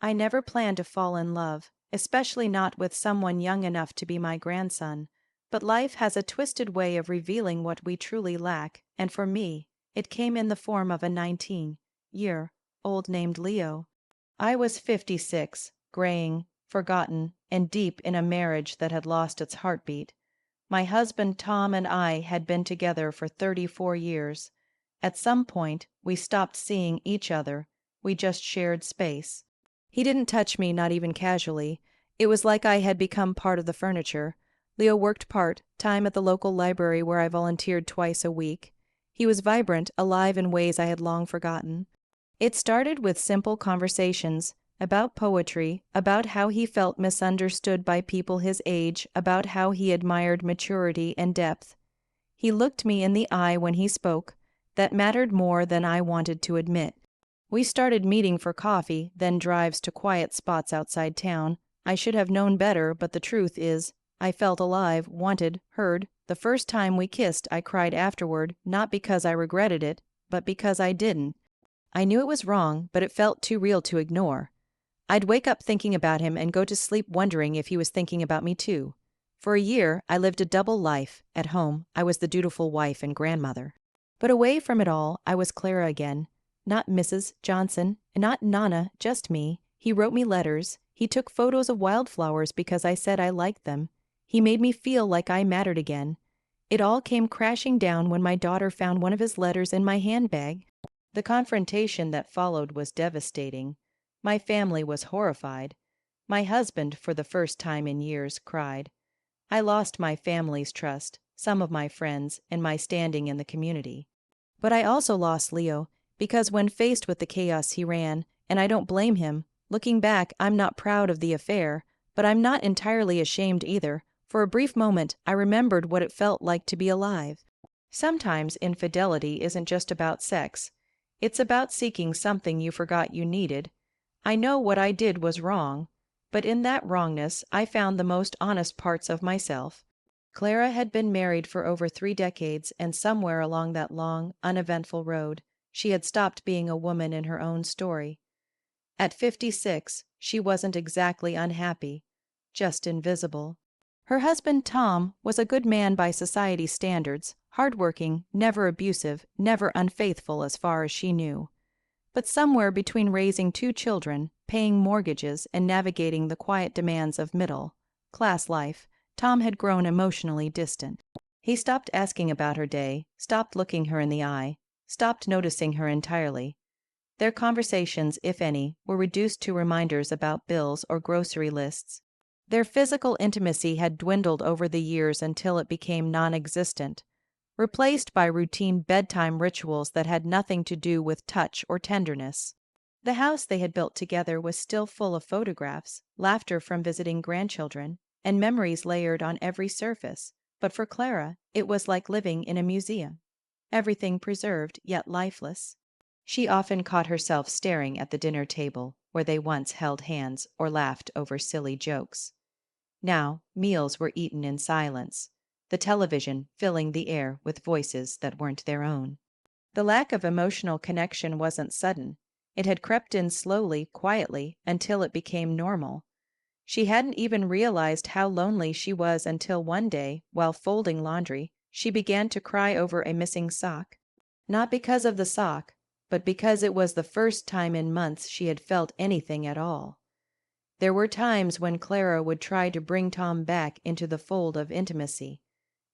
I never planned to fall in love, especially not with someone young enough to be my grandson, but life has a twisted way of revealing what we truly lack, and for me, it came in the form of a 19-year-old named Leo. I was 56, graying, forgotten, and deep in a marriage that had lost its heartbeat. My husband Tom and I had been together for 34 years. At some point, we stopped seeing each other, we just shared space. He didn't touch me, not even casually. It was like I had become part of the furniture. Leo worked part-time at the local library where I volunteered twice a week. He was vibrant, alive in ways I had long forgotten. It started with simple conversations about poetry, about how he felt misunderstood by people his age, about how he admired maturity and depth. He looked me in the eye when he spoke. That mattered more than I wanted to admit. We started meeting for coffee, then drives to quiet spots outside town. I should have known better, but the truth is, I felt alive, wanted, heard. The first time we kissed, I cried afterward, not because I regretted it, but because I didn't. I knew it was wrong, but it felt too real to ignore. I'd wake up thinking about him and go to sleep wondering if he was thinking about me too. For a year, I lived a double life. At home, I was the dutiful wife and grandmother. But away from it all, I was Clara again. Not Mrs. Johnson, not Nana, just me. He wrote me letters. He took photos of wildflowers because I said I liked them. He made me feel like I mattered again. It all came crashing down when my daughter found one of his letters in my handbag. The confrontation that followed was devastating. My family was horrified. My husband, for the first time in years, cried. I lost my family's trust, some of my friends, and my standing in the community. But I also lost Leo, because when faced with the chaos he ran, and I don't blame him, looking back, I'm not proud of the affair, but I'm not entirely ashamed either. For a brief moment, I remembered what it felt like to be alive. Sometimes infidelity isn't just about sex. It's about seeking something you forgot you needed. I know what I did was wrong, but in that wrongness, I found the most honest parts of myself. Clara had been married for over 3 decades, and somewhere along that long, uneventful road, she had stopped being a woman in her own story. At 56, she wasn't exactly unhappy, just invisible. Her husband, Tom, was a good man by society's standards, hardworking, never abusive, never unfaithful as far as she knew. But somewhere between raising 2 children, paying mortgages, and navigating the quiet demands of middle-class life, Tom had grown emotionally distant. He stopped asking about her day, stopped looking her in the eye, stopped noticing her entirely. Their conversations, if any, were reduced to reminders about bills or grocery lists. Their physical intimacy had dwindled over the years until it became non-existent, replaced by routine bedtime rituals that had nothing to do with touch or tenderness. The house they had built together was still full of photographs, laughter from visiting grandchildren, and memories layered on every surface, but for Clara, it was like living in a museum. Everything preserved, yet lifeless. She often caught herself staring at the dinner table where they once held hands or laughed over silly jokes. Now, meals were eaten in silence, the television filling the air with voices that weren't their own. The lack of emotional connection wasn't sudden. It had crept in slowly, quietly, until it became normal. She hadn't even realized how lonely she was until one day, while folding laundry, she began to cry over a missing sock. Not because of the sock, but because it was the first time in months she had felt anything at all. There were times when Clara would try to bring Tom back into the fold of intimacy.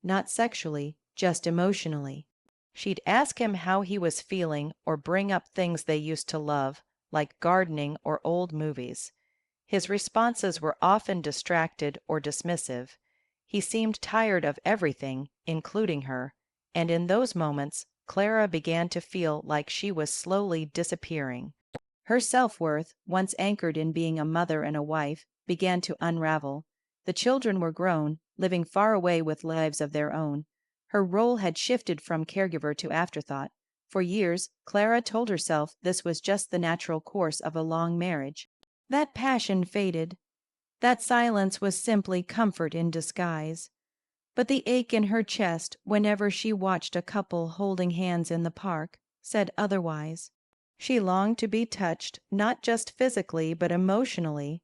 Not sexually, just emotionally. She'd ask him how he was feeling or bring up things they used to love, like gardening or old movies. His responses were often distracted or dismissive. He seemed tired of everything, including her, and in those moments, Clara began to feel like she was slowly disappearing. Her self-worth, once anchored in being a mother and a wife, began to unravel. The children were grown, living far away with lives of their own. Her role had shifted from caregiver to afterthought. For years, Clara told herself this was just the natural course of a long marriage. That passion faded. That silence was simply comfort in disguise. But the ache in her chest whenever she watched a couple holding hands in the park said otherwise. She longed to be touched, not just physically but emotionally,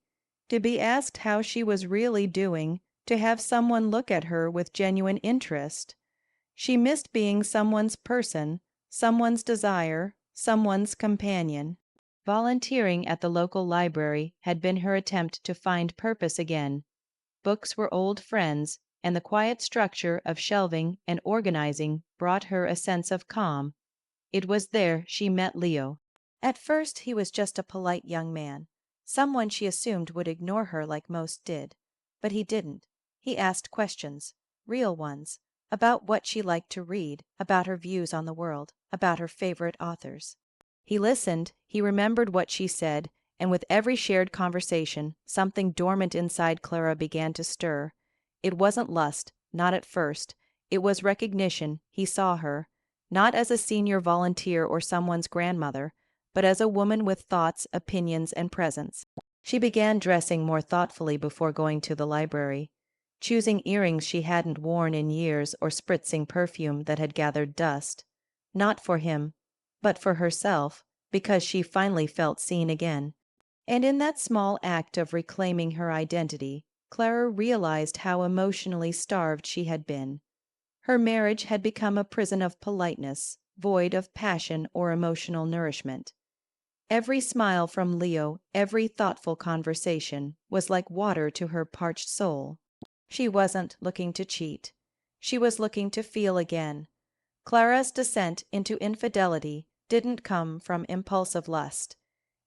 to be asked how she was really doing, to have someone look at her with genuine interest. She missed being someone's person, someone's desire, someone's companion. Volunteering at the local library had been her attempt to find purpose again. Books were old friends, and the quiet structure of shelving and organizing brought her a sense of calm. It was there she met Leo. At first, he was just a polite young man, someone she assumed would ignore her like most did. But he didn't. He asked questions, real ones, about what she liked to read, about her views on the world, about her favorite authors. He listened, he remembered what she said, and with every shared conversation, something dormant inside Clara began to stir. It wasn't lust, not at first. It was recognition. He saw her, not as a senior volunteer or someone's grandmother, but as a woman with thoughts, opinions, and presence. She began dressing more thoughtfully before going to the library, choosing earrings she hadn't worn in years or spritzing perfume that had gathered dust. Not for him, but for herself, because she finally felt seen again. And in that small act of reclaiming her identity, Clara realized how emotionally starved she had been. Her marriage had become a prison of politeness, void of passion or emotional nourishment. Every smile from Leo, every thoughtful conversation, was like water to her parched soul. She wasn't looking to cheat. She was looking to feel again. Clara's descent into infidelity didn't come from impulsive lust.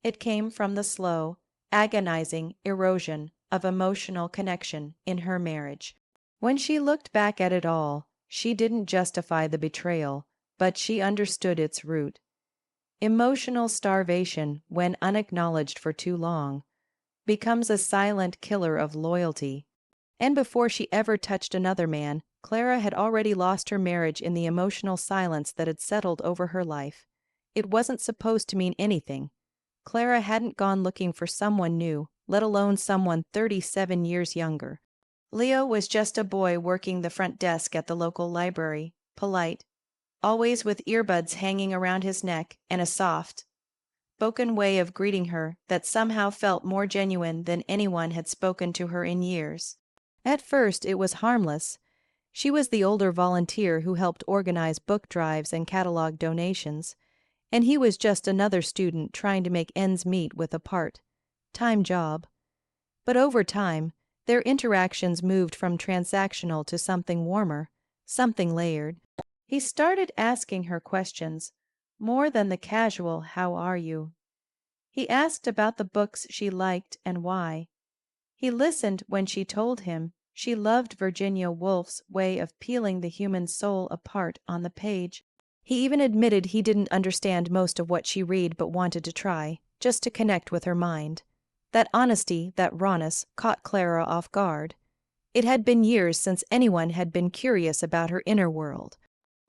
It came from the slow, agonizing erosion of emotional connection in her marriage. When she looked back at it all, she didn't justify the betrayal, but she understood its root. Emotional starvation, when unacknowledged for too long, becomes a silent killer of loyalty. And before she ever touched another man, Clara had already lost her marriage in the emotional silence that had settled over her life. It wasn't supposed to mean anything. Clara hadn't gone looking for someone new, let alone someone 37 years younger. Leo was just a boy working the front desk at the local library, polite, always with earbuds hanging around his neck and a soft, spoken way of greeting her that somehow felt more genuine than anyone had spoken to her in years. At first, it was harmless. She was the older volunteer who helped organize book drives and catalog donations, and he was just another student trying to make ends meet with a part-time job. But over time, their interactions moved from transactional to something warmer, something layered. He started asking her questions, more than the casual "How are you?" He asked about the books she liked and why. He listened when she told him she loved Virginia Woolf's way of peeling the human soul apart on the page. He even admitted he didn't understand most of what she read but wanted to try, just to connect with her mind. That honesty, that rawness, caught Clara off guard. It had been years since anyone had been curious about her inner world.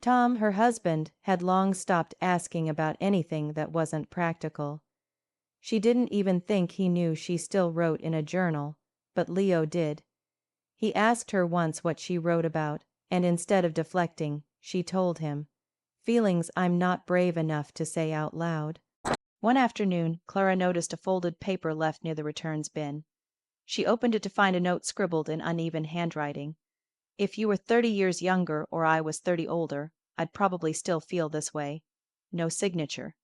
Tom, her husband, had long stopped asking about anything that wasn't practical. She didn't even think he knew she still wrote in a journal, but Leo did. He asked her once what she wrote about, and instead of deflecting, she told him, "Feelings I'm not brave enough to say out loud." One afternoon, Clara noticed a folded paper left near the returns bin. She opened it to find a note scribbled in uneven handwriting. "If you were 30 years younger or I was 30 older, I'd probably still feel this way." No signature.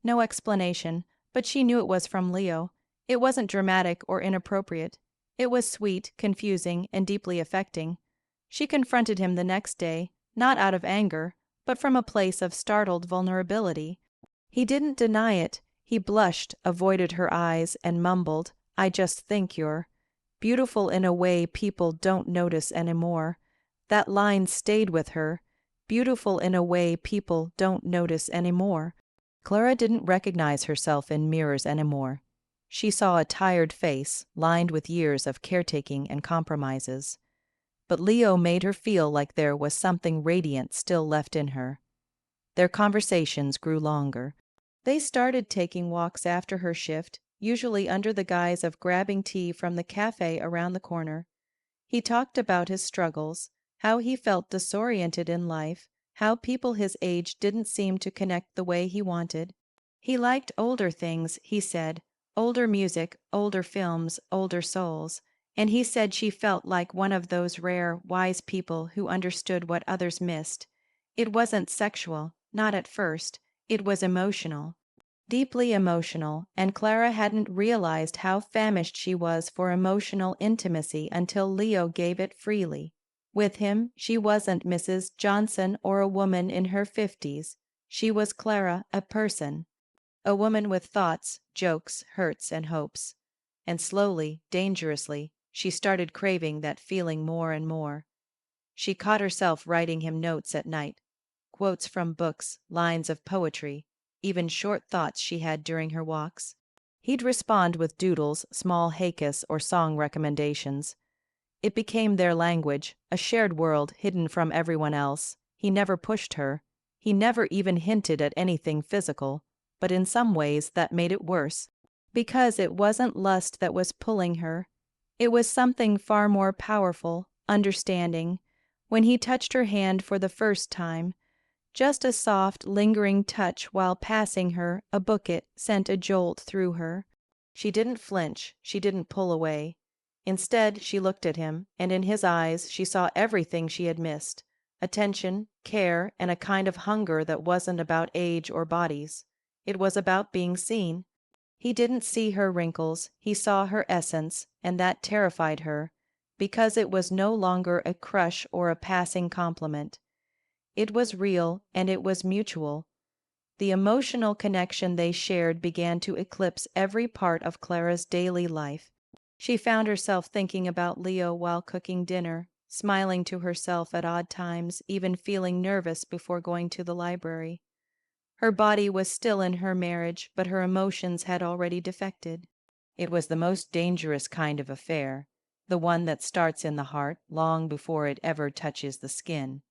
No explanation, but she knew it was from Leo. It wasn't dramatic or inappropriate. It was sweet, confusing, and deeply affecting. She confronted him the next day, not out of anger, but from a place of startled vulnerability. He didn't deny it. He blushed, avoided her eyes, and mumbled, "I just think you're beautiful in a way people don't notice anymore." That line stayed with her. Beautiful in a way people don't notice anymore. Clara didn't recognize herself in mirrors anymore. She saw a tired face, lined with years of caretaking and compromises. But Leo made her feel like there was something radiant still left in her. Their conversations grew longer. They started taking walks after her shift, usually under the guise of grabbing tea from the cafe around the corner. He talked about his struggles, how he felt disoriented in life, how people his age didn't seem to connect the way he wanted. He liked older things, he said, older music, older films, older souls, and he said she felt like one of those rare, wise people who understood what others missed. It wasn't sexual, not at first, it was emotional. Deeply emotional, and Clara hadn't realized how famished she was for emotional intimacy until Leo gave it freely. With him, she wasn't Mrs. Johnson or a woman in her 50s. She was Clara, a person. A woman with thoughts, jokes, hurts, and hopes. And slowly, dangerously, she started craving that feeling more and more. She caught herself writing him notes at night, quotes from books, lines of poetry, even short thoughts she had during her walks. He'd respond with doodles, small haikus, or song recommendations. It became their language, a shared world hidden from everyone else. He never pushed her. He never even hinted at anything physical, but in some ways that made it worse. Because it wasn't lust that was pulling her. It was something far more powerful, understanding. When he touched her hand for the first time, just a soft, lingering touch while passing her, a bouquet sent a jolt through her. She didn't flinch, she didn't pull away. Instead, she looked at him, and in his eyes she saw everything she had missed: attention, care, and a kind of hunger that wasn't about age or bodies. It was about being seen. He didn't see her wrinkles, he saw her essence, and that terrified her, because it was no longer a crush or a passing compliment. It was real, and it was mutual. The emotional connection they shared began to eclipse every part of Clara's daily life. She found herself thinking about Leo while cooking dinner, smiling to herself at odd times, even feeling nervous before going to the library. Her body was still in her marriage, but her emotions had already defected. It was the most dangerous kind of affair, the one that starts in the heart long before it ever touches the skin.